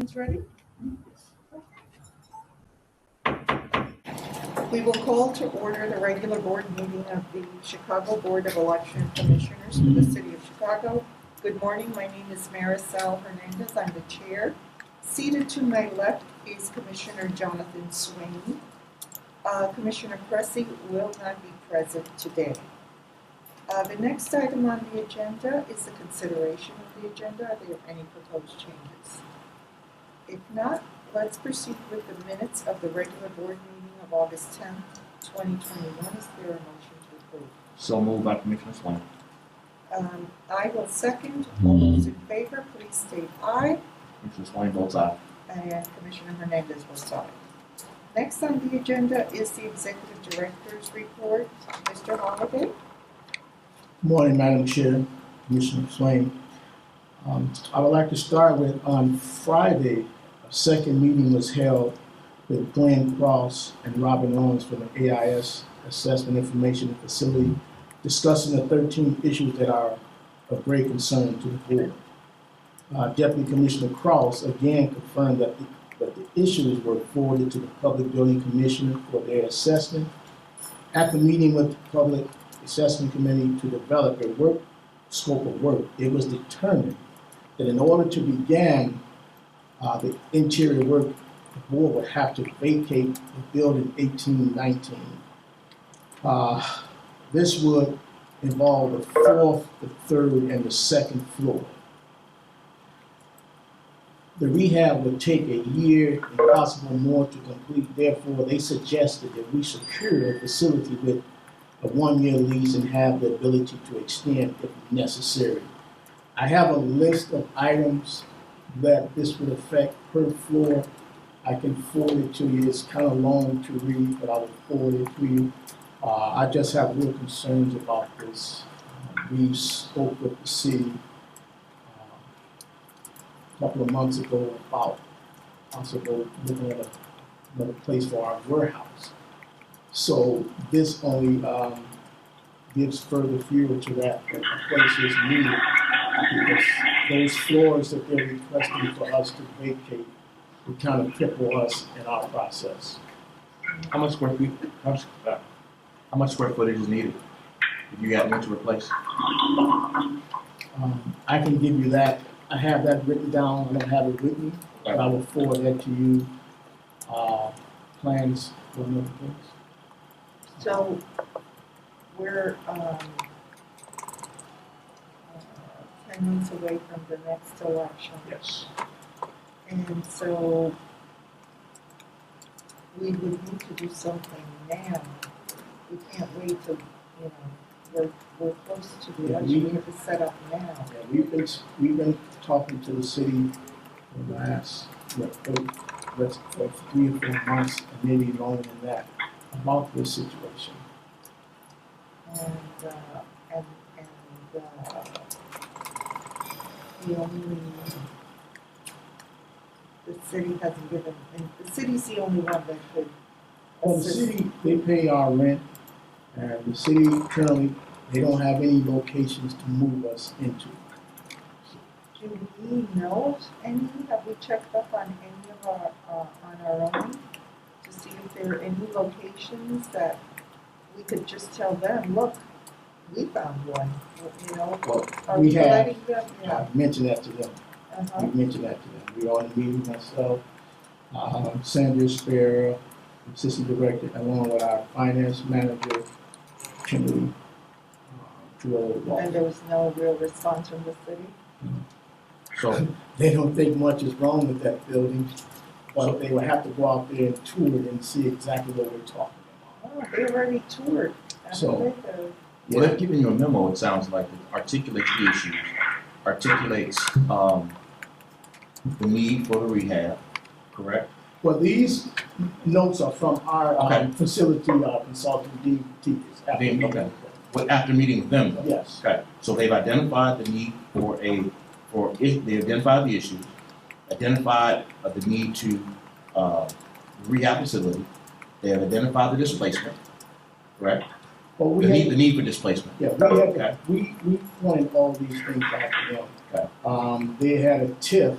everyone's ready? We will call to order the regular board meeting of the Chicago Board of Election Commissioners for the City of Chicago. Good morning, my name is Maricel Hernandez, I'm the chair. Seated to my left is Commissioner Jonathan Swain. Commissioner Cressy will not be present today. The next item on the agenda is the consideration of the agenda. Are there any proposed changes? If not, let's proceed with the minutes of the regular board meeting of August 10th, 2021. Is there a motion to approve? So moved by Commissioner Swain. I will second. All those in favor, please state aye. Commissioner Swain votes aye. And Commissioner Hernandez votes aye. Next on the agenda is the Executive Director's report. Mr. Holliday. Good morning, Madam Chair, Commissioner Swain. I would like to start with, on Friday, a second meeting was held with Glenn Cross and Robin Owens from the AIS Assessment Information Facility, discussing the 13 issues that are of great concern to the board. Deputy Commissioner Cross again confirmed that the issues were forwarded to the Public Building Commissioner for their assessment. At the meeting with the Public Assessment Committee to develop a scope of work, it was determined that in order to begin the interior work, the board would have to vacate the building 1819. This would involve the fourth, the third, and the second floor. The rehab would take a year and possibly more to complete. Therefore, they suggested that we secure a facility with a one-year lease and have the ability to extend if necessary. I have a list of items that this would affect per floor. I can forward it to you. It's kind of long to read, but I will forward it to you. I just have real concerns about this. We spoke with the city a couple of months ago about possible looking at another place for our warehouse. So this only gives further fuel to that the place is needed, because those floors that they're requesting for us to vacate would kind of cripple us in our process. How much square feet? How much square footage is needed if you got one to replace? I can give you that. I have that written down. I don't have it with me, but I will forward that to you. Plans for another place. So we're 10 months away from the next election. Yes. And so we would need to do something now. We can't wait till, we're close to the election. We have to set up now. Yeah, we've been talking to the city for the last for 3 or 4 months, and maybe longer than that, about this situation. The city hasn't given, and the city's the only one that could Well, the assist. city, they pay our rent, and the city currently, they don't have any locations to move us into. Do we know of any? Have we checked up on any of on our own to see if there are any locations that we could just tell them, look, we found one, Well, Are we we have, letting them? Yeah. I've mentioned that to them. Uh-huh. We mentioned that to them. We are in the meeting myself, Sandra Sparrow, Assistant Director, along with our Finance Manager, Kimberly Terrell. And there was no real response from the city? So, They don't think much is wrong with that building, but they would have to go out there and tour it and see exactly what we're talking about. Oh, they already toured. So- well, they've given you a memo, it sounds like, that articulates the issues, articulates the need for the rehab, correct? Well, these notes are from our Okay. facility consultant, Dean Teekers. Okay. Well, after meeting with them, though? Yes. Okay, so they've identified the need they identified the issues, identified the need to rehab facility, they have identified the displacement, correct? Well, The need for displacement. Yeah, Okay. we pointed all these things out to them. Okay. They had a TIF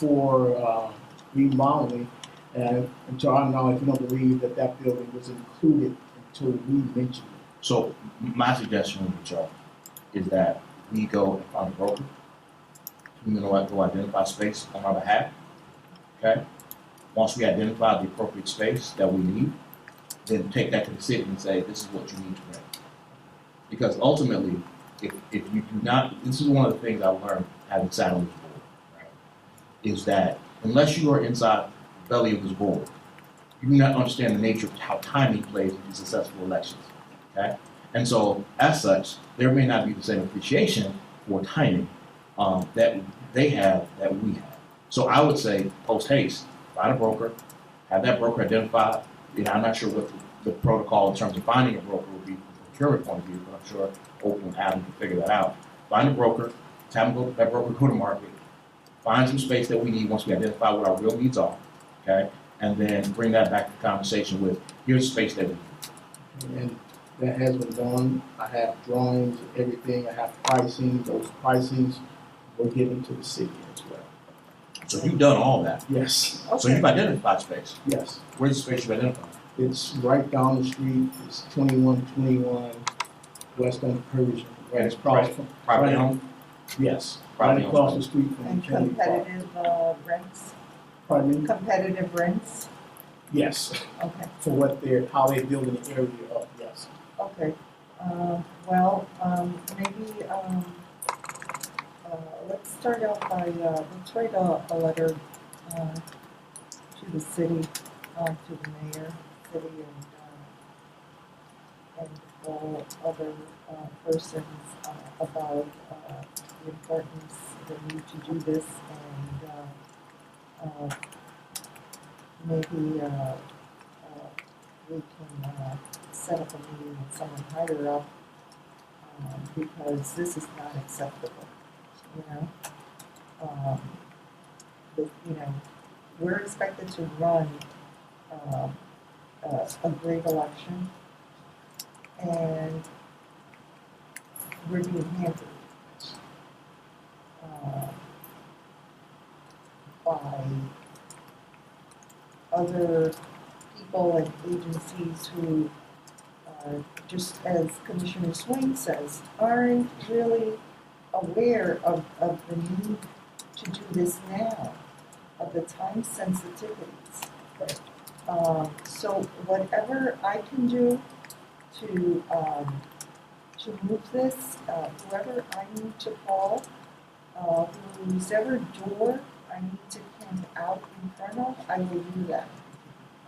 for remodeling, and to our knowledge, we don't believe that that building was included until we mentioned it. So my suggestion would be, Joe, is that we go and find a broker. We're gonna go identify space on our behalf, okay? Once we identify the appropriate space that we need, then take that to the city and say, this is what you need to rent. Because ultimately, if you do not, this is one of the things I learned having sat on this board, right? Is that unless you are inside the belly of this board, you do not understand the nature of how timing plays into successful elections, okay? And so, as such, there may not be the same appreciation for timing that they have that we have. So I would say, post haste, find a broker, have that broker identified. You know, I'm not sure what the protocol in terms of finding a broker would be from a procurement point of view, but I'm sure Oakland and Adam can figure that out. Find a broker, have that broker go to market, find some space that we need once we identify what our real needs are, okay? And then bring that back to conversation with, here's the space that we need. And that has been done. I have drawings, everything, I have pricing, those pricings were given to the city as well. So you've done all that. Yes, So you've identified space. yes. Where's the space you've identified? It's right down the street, it's 2121 West on Persian, right And it's across from, Privately owned? yes, Privately right owned. across the street from And Kennedy Park. competitive rents, Pardon me? competitive rents, Yes, okay. for what they're, how they're building the area up, yes. Okay, maybe, let's start out by, let's write a letter, to the city, to the mayor, city, and all other, persons, about, the importance, the need to do this, and, maybe, we can, set up a meeting with someone higher up, because this is not acceptable, you know? You know, we're expected to run, a great election, and we're being hampered, by other people and agencies who, just as Commissioner Swain says, aren't really aware of the need to do this now, of the time sensitivities. So whatever I can do to move this, whoever I need to call, whoever door I need to camp out in front of, I will do that,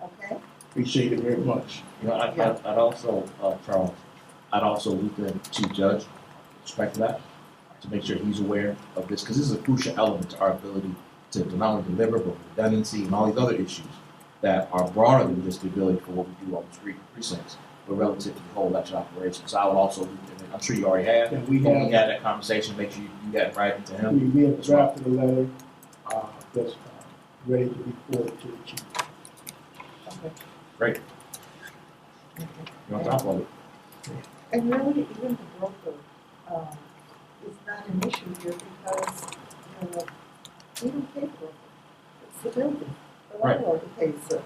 okay? Appreciate it very much. You know, I'd also, Charles, I'd also loop in Chief Judge, with respect to that, to make sure he's aware of this, because this is a crucial element to our ability to not only deliver, but redundancy and all these other issues that are broader than just the ability for what we do on the street precincts, but relative to the whole election operation. So I would also loop in, I'm sure you already have, And we but we have, had that conversation, make sure you do that right to him. we have drafted a letter, that's, ready to report to the chief. Okay. Great. Okay. You're on top of it. And really, even the broker, is not an issue here because, you know, we don't pay the broker. It's the building. The Right. landlord who pays,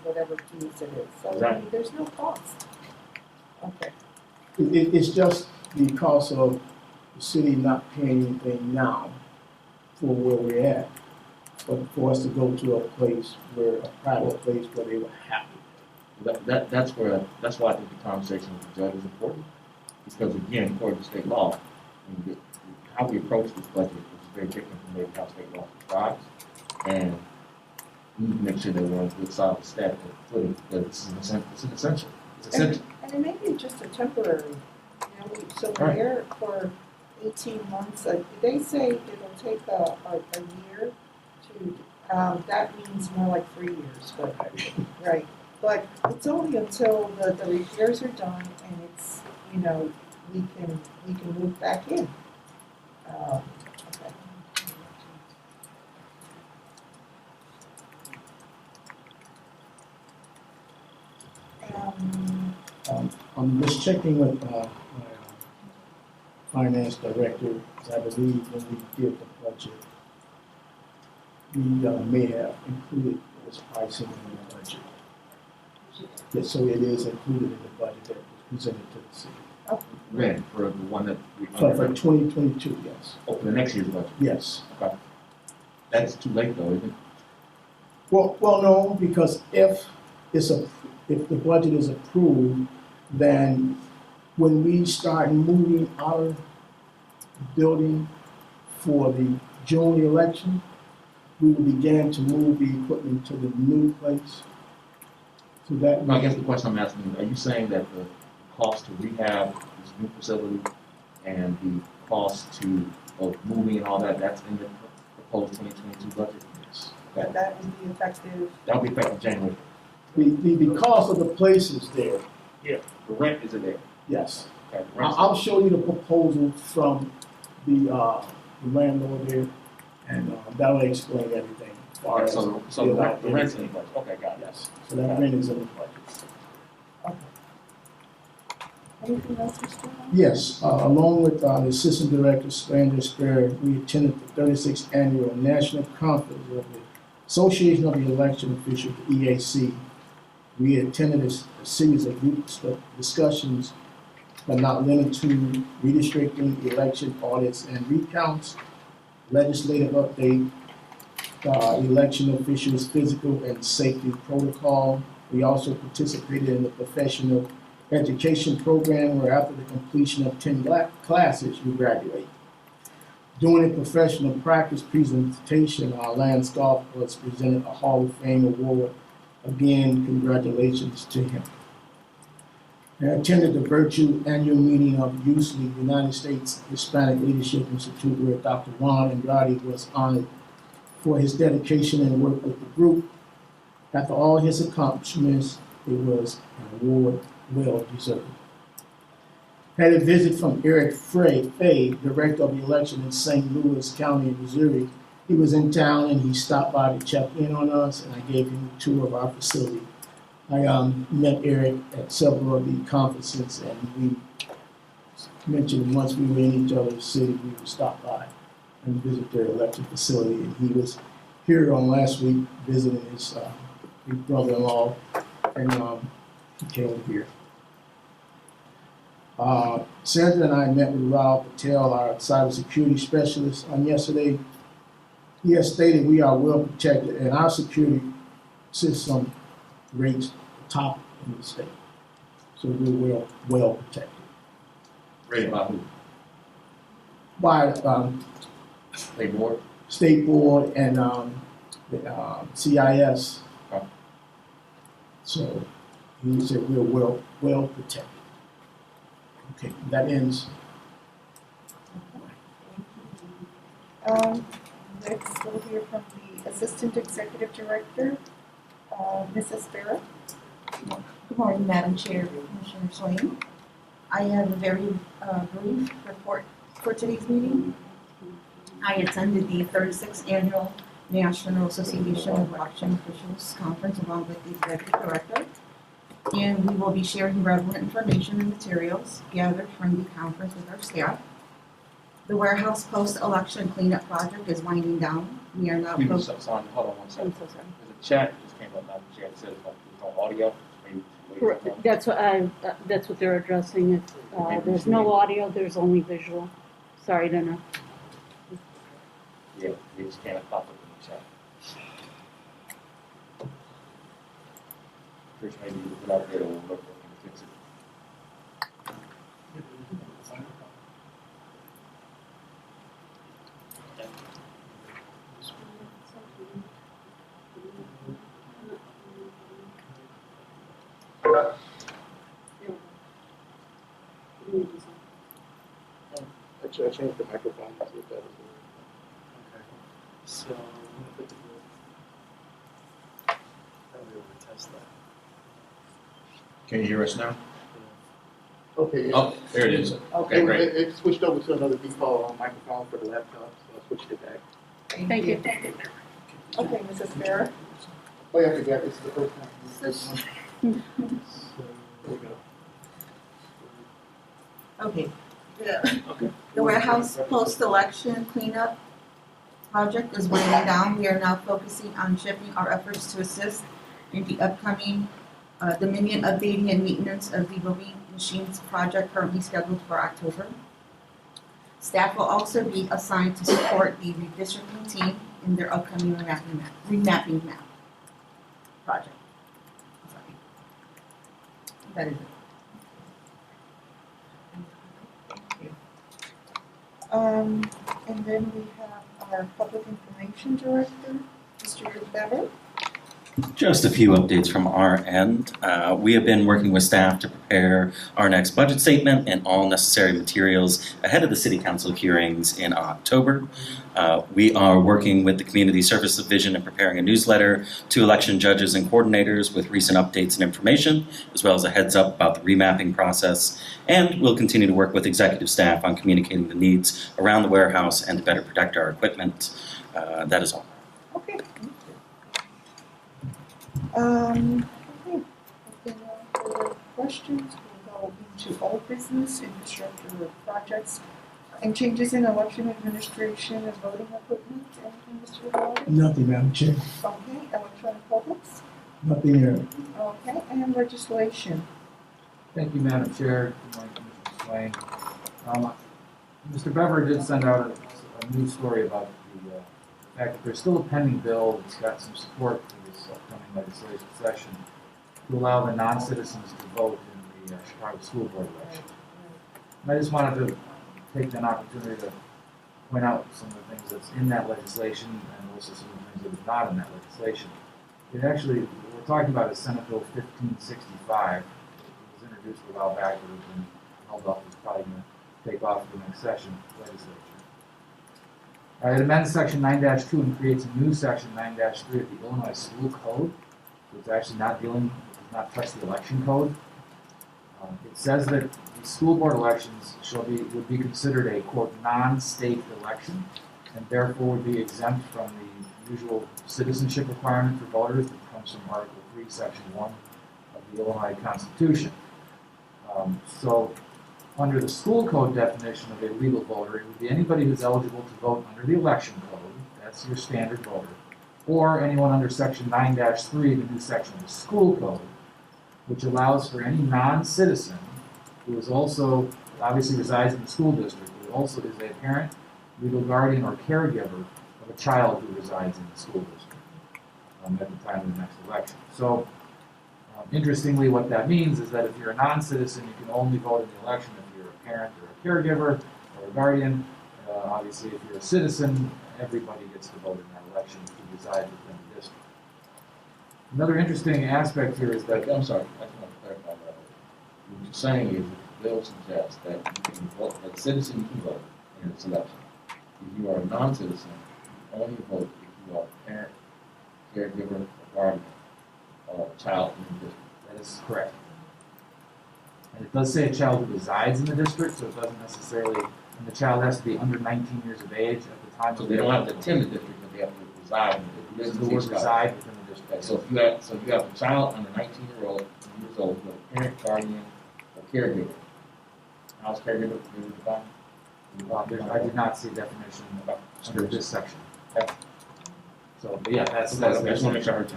whatever fees it is. So I mean, Exactly. there's no cost. Okay. It's just the cost of the city not paying anything now for where we're at, but for us to go to a place where, a private place where they were happy. That's why I think the conversation with the judge is important, because again, according to state law, I mean, how we approach this budget is very different from maybe how state law prescribes, and we need to make sure that we're on a good solid static footing, because it's an essential. It's essential. And it may be just a temporary, you know, so we're Right. there for 18 months. They say it'll take a year to, that means more like 3 years, but, right. But it's only until the repairs are done and it's, you know, we can move back in. Okay. I'm just checking with, my finance director, 'cause I believe when we did the budget, we may have included this pricing in the budget. Yes, so it is included in the budget that was presented to the city. When, for the one that we. For 2022, yes. Oh, for the next year's budget. Yes. Okay. That's too late though, isn't it? Well, no, because if the budget is approved, then when we start moving our building for the June election, we will begin to move the equipment to the new place. So that. No, I guess the question I'm asking is, are you saying that the cost to rehab this new facility and the cost of moving and all that, that's in the proposed 2022 budget? Yes. But that would be effective, That'll be effective January. The cost of the place is there, The rent is there. yes. Okay, the rent's- I'll show you the proposal from the landlord there, and that'll explain everything. As far as So the rent's in the budget. Okay, got it. Yes, so that rent is in the budget. anything else, Mr. Brown? Yes, along with the Assistant Director, Sandra Sperry, we attended the 36th Annual National Conference of the Association of the Election Officials, the EAC. We attended a series of group discussions, but not limited to redistricting, election audits and recounts, legislative update, election officials' physical and safety protocol. We also participated in the professional education program where after the completion of 10 classes, you graduate. During a professional practice presentation, Lance Goff was presented a Hall of Fame award. Again, congratulations to him. I attended the virtual annual meeting of USLE, United States Hispanic Leadership Institute, where Dr. Juan Andrade was honored for his dedication and work with the group. After all his accomplishments, it was an award well deserved. Had a visit from Eric Fay, Director of the Election in St. Louis County, Missouri. He was in town and he stopped by to check in on us, and I gave him a tour of our facility. I met Eric at several of the conferences, and we mentioned once we were in each other's city, we would stop by and visit their election facility. And he was here on last week visiting his brother-in-law, and he came here. Sandra and I met with Raul Patel, our cybersecurity specialist, on yesterday. He has stated we are well protected, and our security system rates top in the state. So we're well protected. Rated by who? By State board? State Board and the CIS. Okay. So he said we're well protected. Okay, that ends. Next, we'll hear from the Assistant Executive Director, Mrs. Farah. Good morning, Madam Chair, Commissioner Swain. I have a very brief report for today's meeting. I attended the 36th Annual National Association of Election Officials Conference along with the Executive Director. And we will be sharing relevant information and materials gathered from the conference with our staff. The warehouse post-election cleanup project is winding down. We are now Hold on one second. I'm so sorry. There's a chat that just came up, Madam Chair, that says like there's no audio. Maybe wait for Correct. That's what they're addressing. There's no audio, there's only visual. Sorry to know. Yeah, they just can't pop up in the chat. Chris, maybe you put out there or look and fix it. Actually, I changed the microphone to see if that was Okay, so I'm gonna put the board. I'll be able to test that. Can you hear us now? Okay. Oh, there it is. Okay, great. It switched over to another default microphone for the laptop, so I switched it back. Thank you. Okay, Mrs. Farah. Oh, yeah, I forgot, it's the first time. So, there we go. Okay. The warehouse post-election cleanup project is winding down. We are now focusing on shifting our efforts to assist in the upcoming Dominion updating and maintenance of the voting machines project currently scheduled for October. Staff will also be assigned to support the redistricting team in their upcoming remapping map project. Sorry. That is it. And then we have our public information director, Mr. Bever. Just a few updates from our end. We have been working with staff to prepare our next budget statement and all necessary materials ahead of the City Council hearings in October. We are working with the Community Service Division and preparing a newsletter to election judges and coordinators with recent updates and information, as well as a heads up about the remapping process. And we'll continue to work with executive staff on communicating the needs around the warehouse and to better protect our equipment. That is all. Okay. Okay, if there are no further questions, we'll go into old business, infrastructure projects, and changes in election administration and voting equipment. Anything, Mr. Wallace? Nothing, Madam Chair. Okay, electronic publics. Nothing here. Okay, and legislation. Thank you, Madam Chair. Good morning, Commissioner Swain. Mr. Bever did send out a news story about the fact that there's still a pending bill that's got some support for this upcoming legislative session to allow the non-citizens to vote in the Chicago School Board election. And I just wanted to take an opportunity to point out some of the things that's in that legislation and also some of the things that are not in that legislation. It actually, what we're talking about is Senate Bill 1565. It was introduced a while back, but it's been held up. It's probably going to take off for the next session of legislature. It amends Section 9-2 and creates a new Section 9-3 of the Illinois School Code. So it's actually not dealing, it does not touch the election code. It says that the school board elections would be considered a, quote, non-state election, and therefore would be exempt from the usual citizenship requirement for voters that comes from Article 3, Section 1 of the Illinois Constitution. So under the school code definition of a legal voter, it would be anybody who's eligible to vote under the election code, that's your standard voter, or anyone under Section 9-3, the new section of the school code, which allows for any non-citizen who is also, obviously resides in the school district, who also is a parent, legal guardian, or caregiver of a child who resides in the school district at the time of the next election. So, interestingly, what that means is that if you're a non-citizen, you can only vote in the election if you're a parent or a caregiver or a guardian. Obviously, if you're a citizen, everybody gets to vote in that election if you reside within the district. Another interesting aspect here is that I'm sorry, I just want to clarify that. What you're saying is, the bill suggests that you can vote, that citizen can vote in this election. If you are a non-citizen, you only vote if you are a parent, caregiver, or guardian, or a child in the district. that is correct. And it does say a child who resides in the district, so it doesn't necessarily, and the child has to be under 19 years of age at the time. So they don't have to attend the district, but they have to reside in the Does district. the word reside within the district? Okay, so if you have a child under 19 years old, who is a parent, guardian, or caregiver. How's caregiver defined? I did not see a definition under this section. Okay. So, but yeah, that's. I just want to make sure I heard you.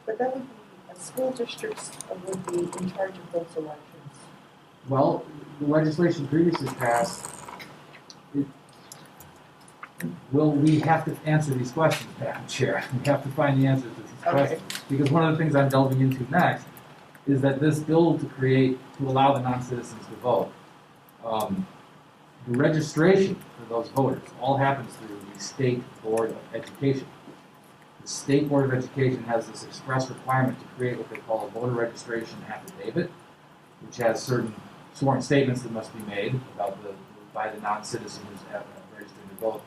But that would be, school districts would be in charge of those elections. Well, the legislation previously passed, we have to answer these questions, Madam Chair. We have to find the answers to these Okay. questions. Because one of the things I'm delving into next is that this bill to allow the non-citizens to vote, the registration for those voters all happens through the State Board of Education. The State Board of Education has this express requirement to create what they call a voter registration affidavit, which has certain sworn statements that must be made by the non-citizen who's registered to vote.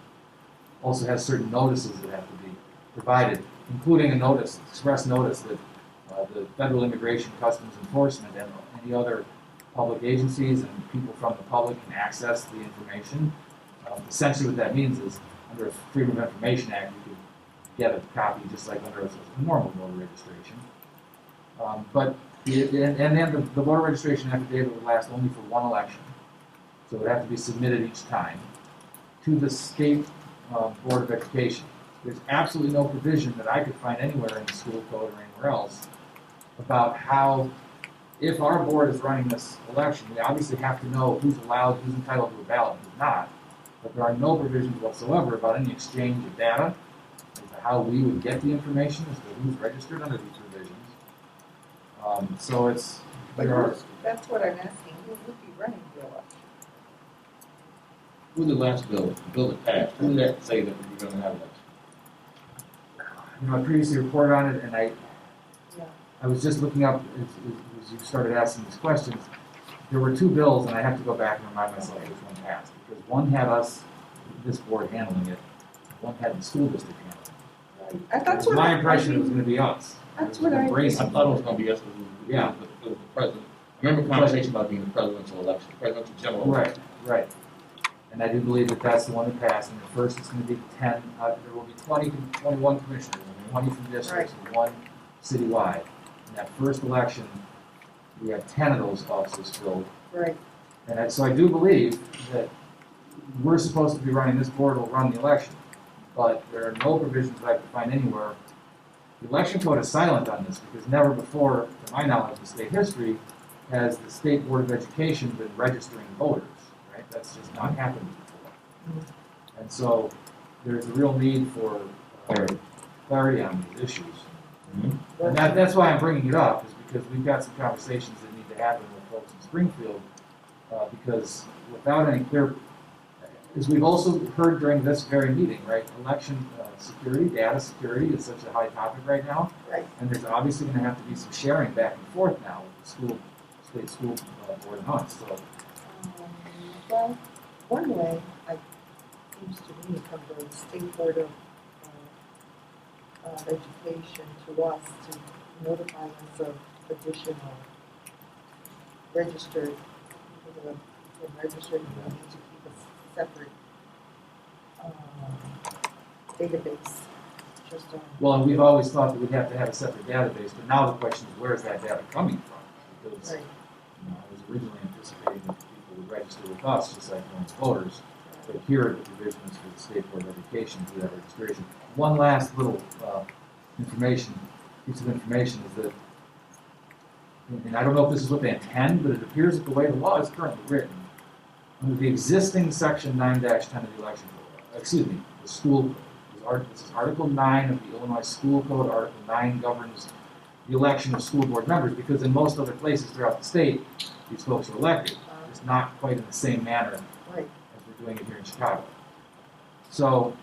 Also has certain notices that have to be provided, including a notice, express notice that the Federal Immigration Customs Enforcement and any other public agencies and people from the public can access the information. Essentially what that means is under a Freedom of Information Act, you could get a copy just like under a normal voter registration. And then the voter registration affidavit would last only for one election. So it would have to be submitted each time to the state Board of Education. There's absolutely no provision that I could find anywhere in the school code or anywhere else about how, if our board is running this election, we obviously have to know who's allowed, who's entitled to a ballot, and who's not. But there are no provisions whatsoever about any exchange of data, as to how we would get the information, as to who's registered under these provisions. So it's, But there are, that's what I'm asking, who would be running the election? Who the last bill, the bill that passed, who did that say that we're gonna have election? I previously reported on it, and Yeah. I was just looking up, as you started asking these questions, there were two bills, and I have to go back and remind myself which one passed, because one had us, this board handling it, one had the school district handling it. That's It was what my I impression it mean, was gonna be us. That's It was what I- embraced. I thought it was gonna be us, because it was the president. I remember the conversation about being the presidential election, presidential general. Right, right. And I do believe that that's the one that passed, and at first it's gonna be 10, there will be 20, 21 commissioners, and 20 from districts, and 1 citywide. In that first election, we have 10 of those offices filled. right, So I do believe that we're supposed to be running, this board will run the election, but there are no provisions that I can find anywhere. The election code is silent on this, because never before, to my knowledge of state history, has the State Board of Education been registering voters, right? That's just not happened before. And so there's a real need for clarity on these issues. Mhm. And that's why I'm bringing it up, is because we've got some conversations that need to happen with folks in Springfield, because without any clear, as we've also heard during this very meeting, right, election security, data security is such a high topic right now. right. And there's obviously gonna have to be some sharing back and forth now with the state school board and us, so. Well, one way, I, seems to me, from the State Board of Education to us to notify us of additional registered, people that have been registered, and we need to keep a separate database, just on. Well, and we've always thought that we'd have to have a separate database, but now the question is, where is that data coming from? Because Right. I was originally anticipating that people would register with us, just like most voters, but here are the provisions for the State Board of Education to that registration. One last little piece of information is that, and I don't know if this is what they intend, but it appears that the way the law is currently written, under the existing section 9-10 of the election code, the school code, this is Article 9 of the Illinois School Code. Article 9 governs the election of school board members, because in most other places throughout the state, these folks are elected, just not quite in the same manner Right, as we're doing it here in Chicago. So,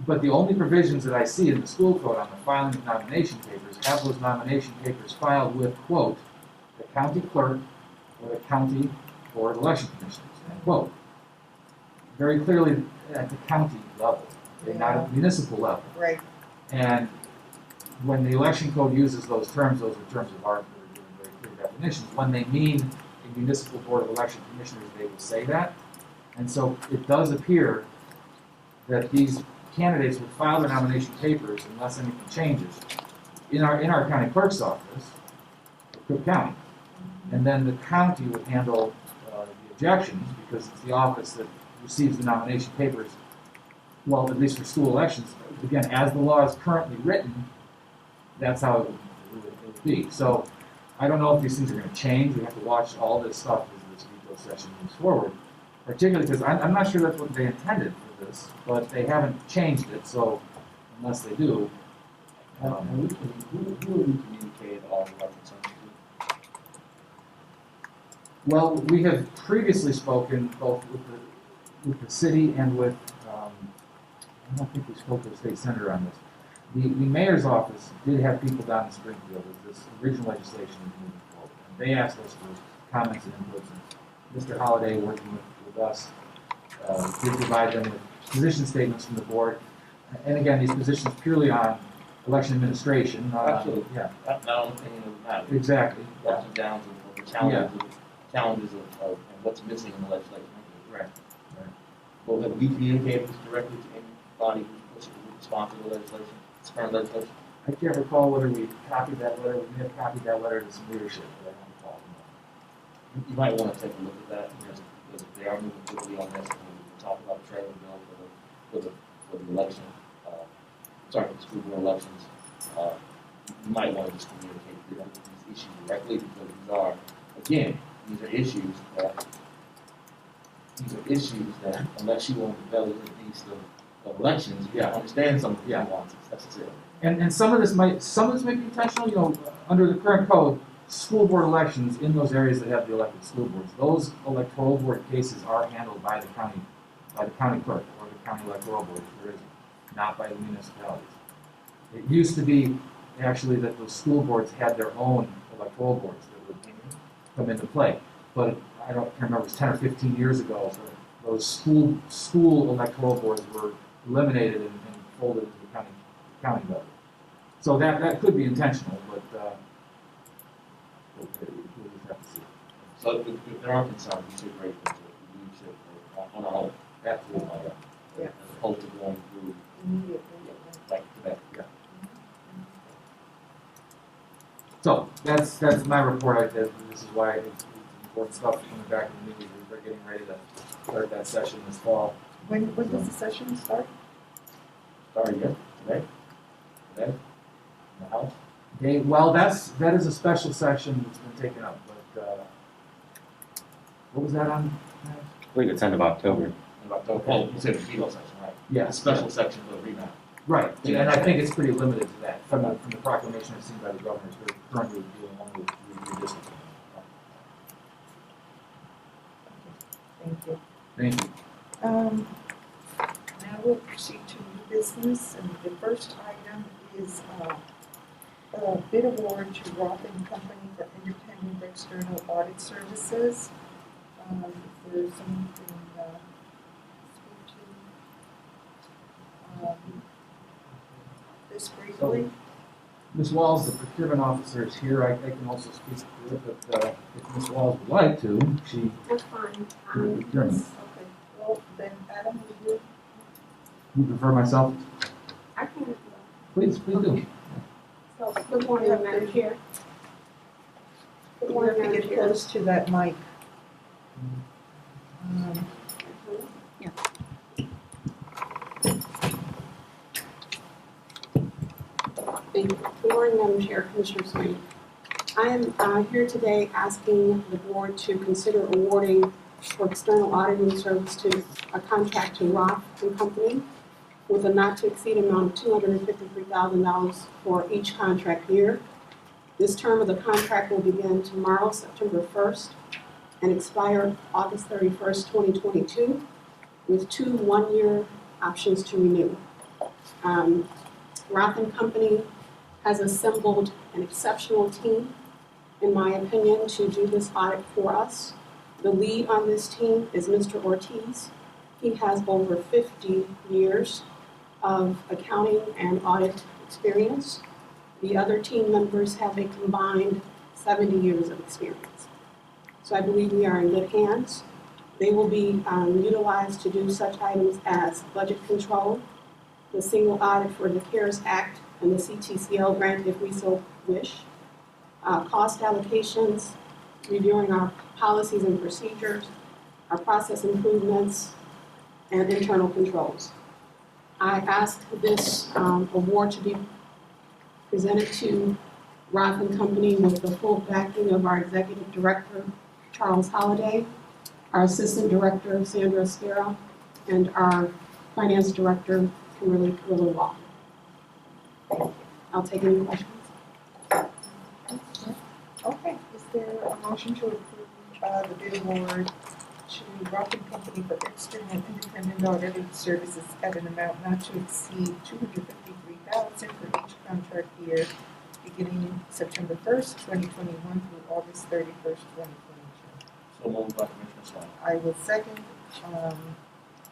but the only provisions that I see in the school code on the filing of nomination papers have those nomination papers filed with, quote, the county clerk or the county board of election commissioners, end quote. Very clearly at the county level, not at the municipal level. right, And when the election code uses those are terms of art that are given very clear definitions. When they mean a municipal board of election commissioners, they will say that. And so it does appear that these candidates would file their nomination papers unless anything changes in our county clerk's office, Cook County. And then the county would handle the objections, because it's the office that receives the nomination papers, well, at least for school elections. Again, as the law is currently written, that's how it would be. So I don't know if these things are going to change. We have to watch all this stuff as this veto session moves forward, particularly because I'm not sure that's what they intended for this, but they haven't changed it, so unless they do. Who will we communicate all the records to? Well, we have previously spoken both with the city and with, I don't think we spoke to the state senator on this. The mayor's office did have people down in Springfield as this original legislation was moving forward. And they asked us for comments and inputs. And Mr. Holliday, working with us, did provide them with position statements from the board. And again, these positions purely on election administration. Absolutely. Yeah, Not on opinion of the matter. exactly. Ups and downs of the challenges of what's missing in the legislation. Right. Well, have we communicated this directly to anybody who's responsible to the legislation, this current legislation? I can't recall whether we copied that letter. We may have copied that letter to some leadership, but I don't recall. You might want to take a look at that, because if they are moving quickly on this, and we talk about the trailer bill for for the election, for the school board elections, you might want to just communicate these issues directly, because these are issues that unless you want to develop these of elections, you gotta understand some of the nuances necessarily. And some of this may be intentional, you know, under the current code, school board elections in those areas that have the elected school boards, those electoral board cases are handled by the county clerk or the county electoral board, if there is, not by the municipalities. It used to be actually that those school boards had their own electoral boards that would come into play. But I can't remember, it was 10 or 15 years ago, so those school electoral boards were eliminated and folded into the county level. So that could be intentional, but we'll just have to see. So if there are concerns, we should raise them to leadership on our own. Absolutely. Yeah. As opposed to going through Immediately. back to back. Yeah. So that's my report. This is why it's important stuff coming back to the meeting. We're getting ready to start that session this fall. When does the session start? Starting today? In the house? Okay, well, that is a special section that's been taken up, but what was that on? I believe it's end of October. In October. Oh, you said the keynote section, right? Yeah, A special section for the rebound. right, and I think it's pretty limited to that, from the proclamation I've seen by the governors, they're currently dealing only with redistricting. Thank you. Thank you. Now we'll proceed to new business, and the first item is a bid award to Roth and Company for independent external audit services. If there's anything speak to this briefly. Ms. Walls, the procurement officer, is here. I can also speak to it, but if Ms. Walls would like to, she. That's fine. Procurement. Okay, well, then Adam, will you? You prefer myself? I can, Please do. so, good morning, Madam Chair. Good You morning, have to Madam get Chair. close to that mic. Thank you. Good morning, Madam Chair, Commissioner Swain. I am here today asking the board to consider awarding for external auditing service to a contract to Roth and Company with a not to exceed amount of $253,000 for each contract year. This term of the contract will begin tomorrow, September 1st, and expire August 31st, 2022, with 2 one-year options to renew. Roth and Company has assembled an exceptional team, in my opinion, to do this audit for us. The lead on this team is Mr. Ortiz. He has over 50 years of accounting and audit experience. The other team members have a combined 70 years of experience. So I believe we are in good hands. They will be utilized to do such items as budget control, the single audit for the CARES Act and the CTCL grant if we so wish, cost allocations, reviewing our policies and procedures, our process improvements, and internal controls. I ask this award to be presented to Roth and Company with the full backing of our Executive Director, Charles Holliday, our Assistant Director, Sandra Spera, and our Finance Director, Kimberly Wall. I'll take any questions. Okay, is there a motion to approve the bid award to Roth and Company for external independent auditing services at an amount not to exceed $253,000 for each contract year, beginning September 1st, 2021 through August 31st, 2022? So moved by Commissioner Swain. I will second.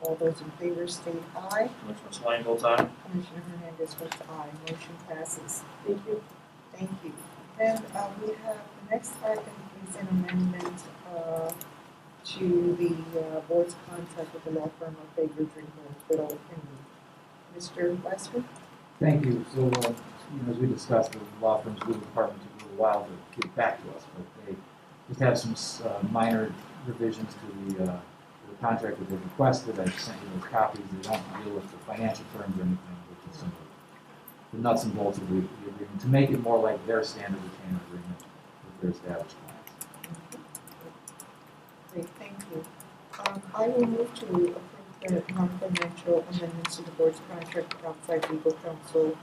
All those in favor state aye. Commissioner Swain votes aye. Commissioner Hernandez votes aye. Motion passes. Thank you. Thank you. Then we have, the next item is an amendment to the board's contract with the law firm of Faber Drinkman, Goodall Henry. Mr. Lester? Thank you. So, as we discussed, the law firm's legal department took a little while to get back to us, but they just have some minor revisions to the the contract that they requested, I sent you those copies. They don't deal with the financial terms or anything, but just simply the nuts and bolts of the agreement to make it more like their standard retainer agreement with their established clients. Great, thank you. I will move to approve the non-financial amendments to the board's contract with outside legal counsel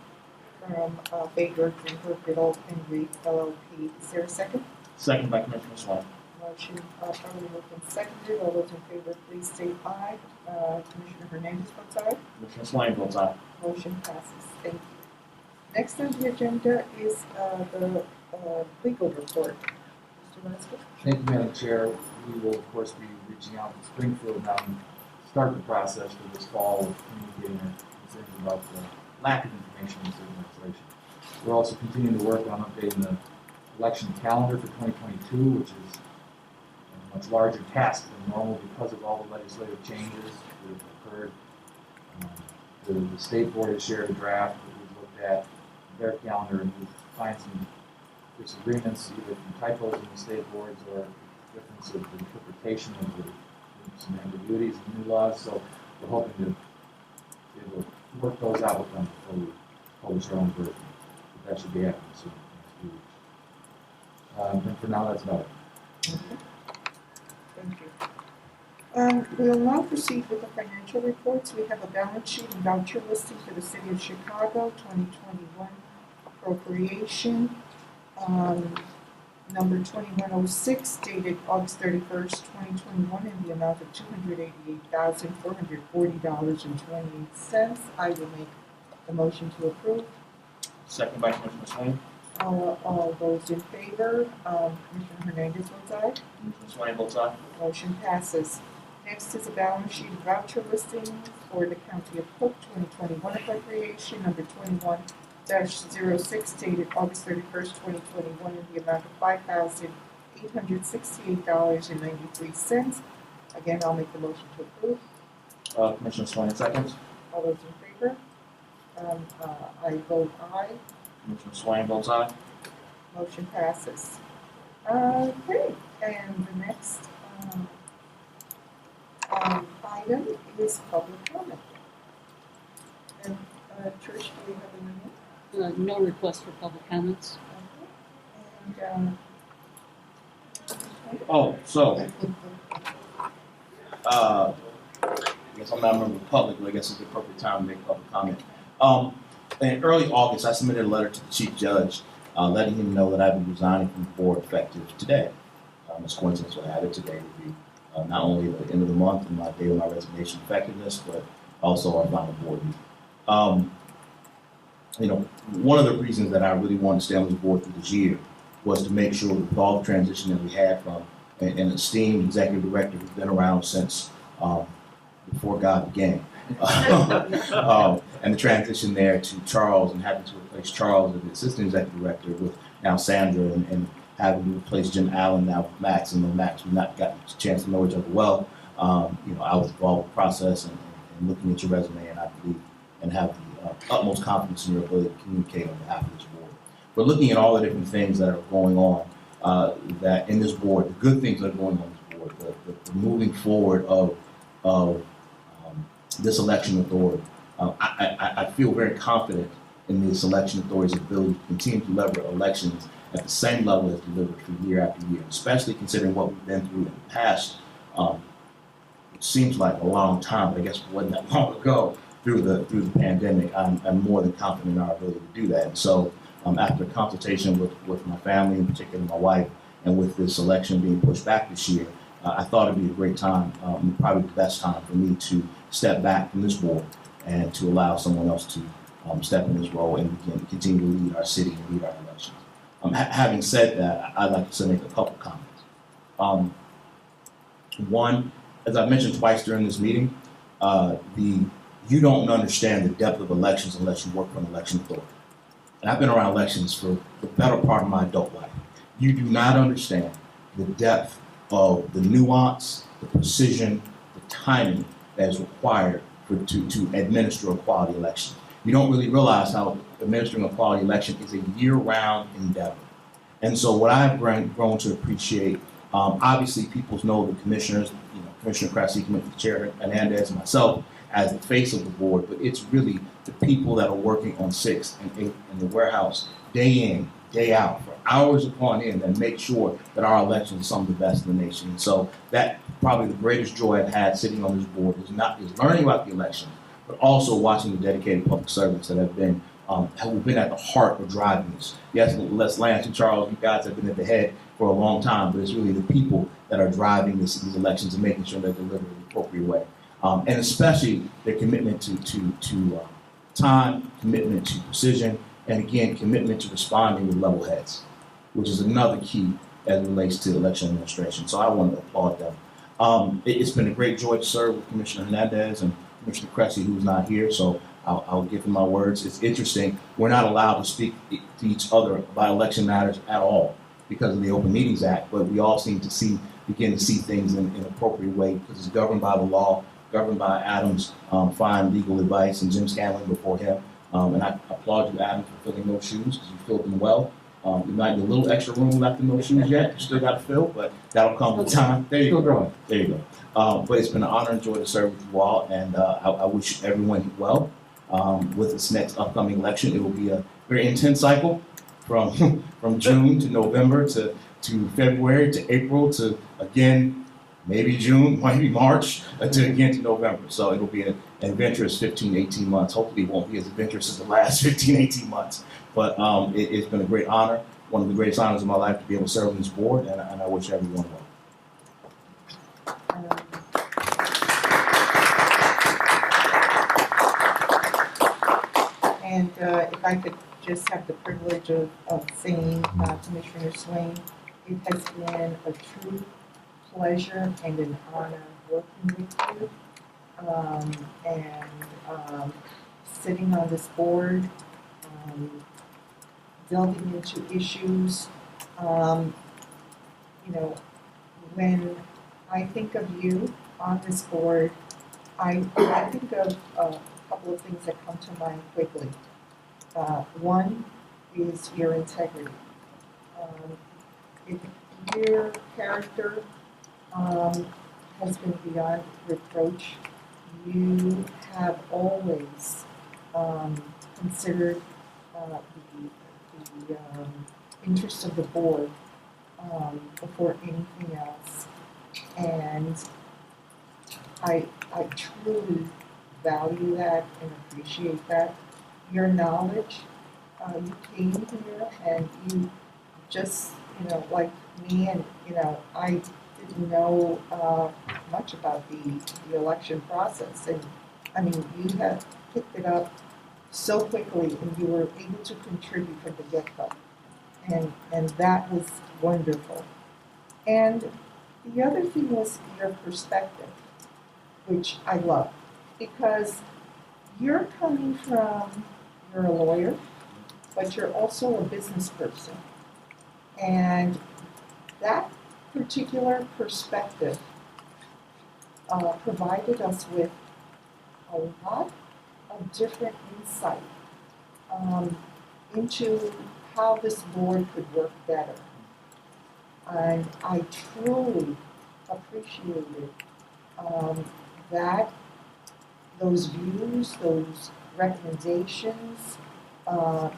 from Baker and Herfield and Reed LLP. Is there a second? Second by Commissioner Swain. Motion properly moved and seconded. All those in favor, please state aye. Commissioner Hernandez votes aye. Commissioner Swain votes aye. Motion passes. Thank you. Next on the agenda is the legal report. Mr. Lesko? Thank you, Madam Chair. We will, of course, be reaching out to Springfield now and start the process for this fall of communicating our concerns about the lack of information in city legislation. We're also continuing to work on updating the election calendar for 2022, which is a much larger task than normal because of all the legislative changes that have occurred. The state board has shared a draft that we've looked at their calendar, and we've found some disagreements either from typos in the state boards or difference of the interpretation of some ambiguities in the new laws. So we're hoping to be able to work those out with them before we publish our own version. But that should be happening soon, next 2 weeks. And for now, that's about it. Thank you. We'll now proceed with the financial reports. We have a balance sheet and voucher listing for the City of Chicago, 2021 appropriation, number 2106, dated August 31st, 2021, in the amount of $288,440.28. I will make the motion to approve. Second by Commissioner Swain. All those in favor, Commissioner Hernandez votes aye. Commissioner Swain votes aye. Motion passes. Next is a balance sheet of voucher listings for the County of Cook 2021 appropriation, number 21-06, dated August 31st, 2021, in the amount of $5,868.93. Again, I'll make the motion to approve. Commissioner Swain seconds. All those in favor? I vote aye. Commissioner Swain votes aye. Motion passes. Okay, and the next item is public comment. And Trish, do we have any? No request for public comments. Okay. And Oh, so, I guess I'm not a member of the public, but I guess it's the appropriate time to make public comment. In early August, I submitted a letter to the Chief Judge letting him know that I'd be resigning from the board effective today. It's coincidental I had it today to be not only the end of the month and my day of my resignation effectiveness, but also our final board meeting. One of the reasons that I really wanted to stay on this board through this year was to make sure with all the transition that we had from an esteemed executive director who's been around since before God began. And the transition there to Charles and having to replace Charles as the assistant executive director with now Sandra and having to replace Jim Allen now with Max, and then Max, we've not gotten a chance to know each other well. I was involved with the process and looking at your resume, and I believe and have the utmost confidence in your ability to communicate on behalf of this board. But looking at all the different things that are going on that in this board, the good things that are going on in this board, the moving forward of this election authority, I feel very confident in this election authority's ability to continue to deliver elections at the same level as delivered for year after year, especially considering what we've been through in the past. It seems like a long time, but I guess it wasn't that long ago through the pandemic. I'm more than confident in our ability to do that. And so after consultation with my family, in particular my wife, and with this election being pushed back this year, I thought it'd be a great time, probably the best time for me to step back from this board and to allow someone else to step in this role and continue to lead our city and lead our elections. Having said that, I'd like to make a couple comments. One, as I mentioned twice during this meeting, you don't understand the depth of elections unless you work for an election authority. And I've been around elections for the better part of my adult life. You do not understand the depth of the nuance, the precision, the timing that is required to administer a quality election. You don't really realize how administering a quality election is a year-round endeavor. And so what I've grown to appreciate Obviously, people know the commissioners, Commissioner Cressy, Commissioner Chair Hernandez, and myself as the face of the board, but it's really the people that are working on 6th and 8th in the warehouse day in, day out, for hours upon end, that make sure that our elections are some of the best in the nation. And so that probably the greatest joy I've had sitting on this board is learning about the election, but also watching the dedicated public servants that have been at the heart of driving this. Yes, Les Lance and Charles, you guys have been at the head for a long time, but it's really the people that are driving these elections and making sure they're delivered in the appropriate way. And especially their commitment to time, commitment to precision, and again, commitment to responding with level heads, which is another key as it relates to election administration. So I want to applaud them. It's been a great joy to serve with Commissioner Hernandez and Commissioner Cressy, who's not here, so I'll give him my words. It's interesting, we're not allowed to speak to each other about election matters at all because of the Open Meetings Act, but we all seem to begin to see things in an appropriate way because it's governed by the law, governed by Adam's fine legal advice and Jim Scanlon before him. And I applaud you, Adam, for filling those shoes because you filled them well. You might need a little extra room left in those shoes yet. You still got to fill, but that'll come with time. There you Still go. growing. There you go. But it's been an honor and joy to serve with you all, and I wish everyone well with this next upcoming election. It will be a very intense cycle from June to November to February to April to again maybe June, maybe March to November. So it'll be an adventurous 15, 18 months. Hopefully it won't be as adventurous as the last 15, 18 months. But it's been a great honor, one of the greatest honors of my life to be able to serve on this board, and I wish everyone well. And if I could just have the privilege of saying, Commissioner Swain, it has been a true pleasure and an honor working with you. And sitting on this board, delving into issues. When I think of you on this board, I think of a couple of things that come to mind quickly. One is your integrity. Your character has been beyond reproach. You have always considered the interest of the board before anything else. And I truly value that and appreciate that. Your knowledge, you came here and you just, like me, and, I didn't know much about the election process. And, I mean, you have picked it up so quickly and you were able to contribute from the get-go. And that was wonderful. And the other thing was your perspective, which I love, because you're coming from, you're a lawyer, but you're also a business person. And that particular perspective provided us with a lot of different insight into how this board could work better. And I truly appreciated those views, those recommendations,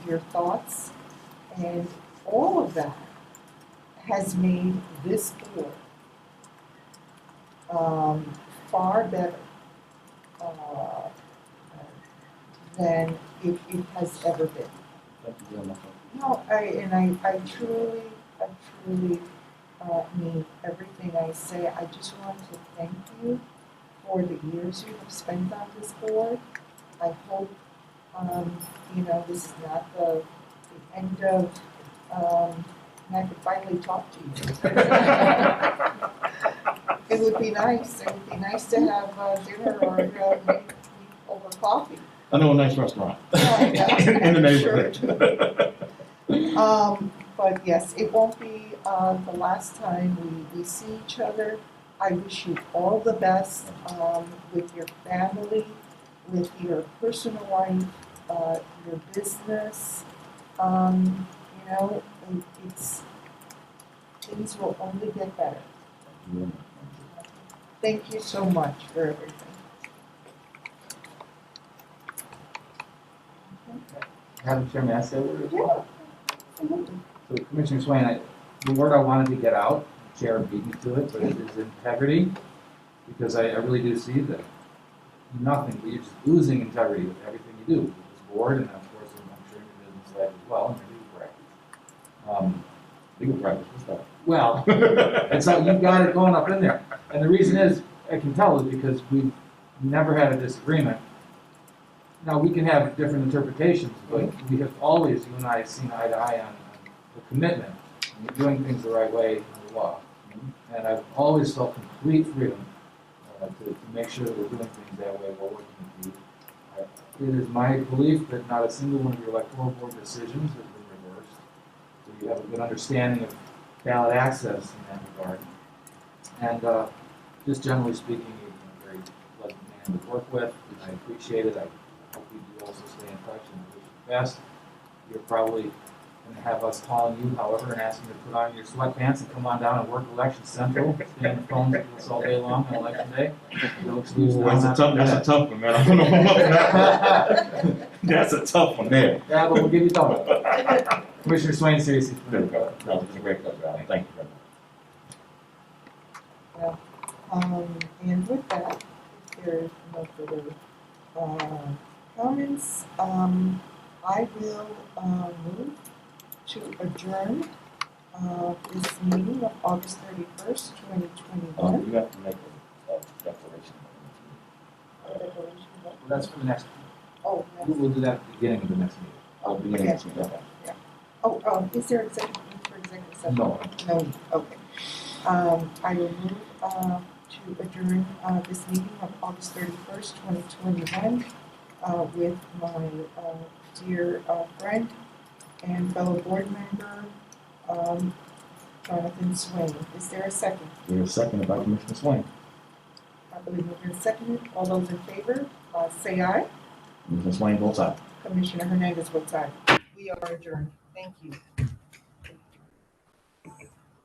your thoughts, and all of that has made this board far better than it has ever been. Thank you very much. No, I truly mean everything I say. I just want to thank you for the years you have spent on this board. I hope, this is not the end of, and I could finally talk to you. It would be nice. It would be nice to have dinner or maybe over coffee. I know a nice restaurant Yeah, in the neighborhood. But yes, it won't be the last time we see each other. I wish you all the best with your family, with your personal life, your business. Things will only get better. Thank you so much for everything. Madam Chair, may I say a word? Yeah, absolutely. So Commissioner Swain, the word I wanted to get out, the chair beat me to it, but it is integrity, because I really do see that nothing, but you're just losing integrity with everything you do, with this board, and of course, I'm sure in your business life as well, and your legal practice. Legal practice, what's that? Well, it's like you've got it going up in there. And the reason is, I can tell is because we've never had a disagreement. Now, we can have different interpretations, but we have always, you and I, seen eye to eye on the commitment, and doing things the right way in the law. And I've always felt complete freedom to make sure that we're doing things that way while working with you. It is my belief that not a single one of your electoral board decisions has been reversed. So you have a good understanding of ballot access in that regard. And just generally speaking, you're a very pleasant man to work with, and I appreciate it. I hope we do also stay in touch and wish you the best. You're probably going to have us calling you, however, and asking you to put on your sweatpants and come on down and work Election Central, stay on the phones with us all day long on Election Day. No excuse now not to do That's a that. tough one, man. I don't know about that. That's a tough one there. Yeah, but we'll give you time. Commissioner Swain, seriously. There we go. That was a great job, Alan. Thank you very much. And with that, if there is no further comments, I will move to adjourn this meeting of August 31st, 2021. You have to make a declaration. Well, that's for the next, Oh, we'll do that at the beginning of the next meeting. I'll be getting it. okay, yeah. Oh, is there executive need for executive session? No. No, okay. I will move to adjourn this meeting of August 31st, 2021 with my dear friend and fellow board member, Jonathan Swain. Is there a second? There's a second by Commissioner Swain. I believe we've been seconded. All those in favor, say aye. Commissioner Swain votes aye. Commissioner Hernandez votes aye. We are adjourned. Thank you.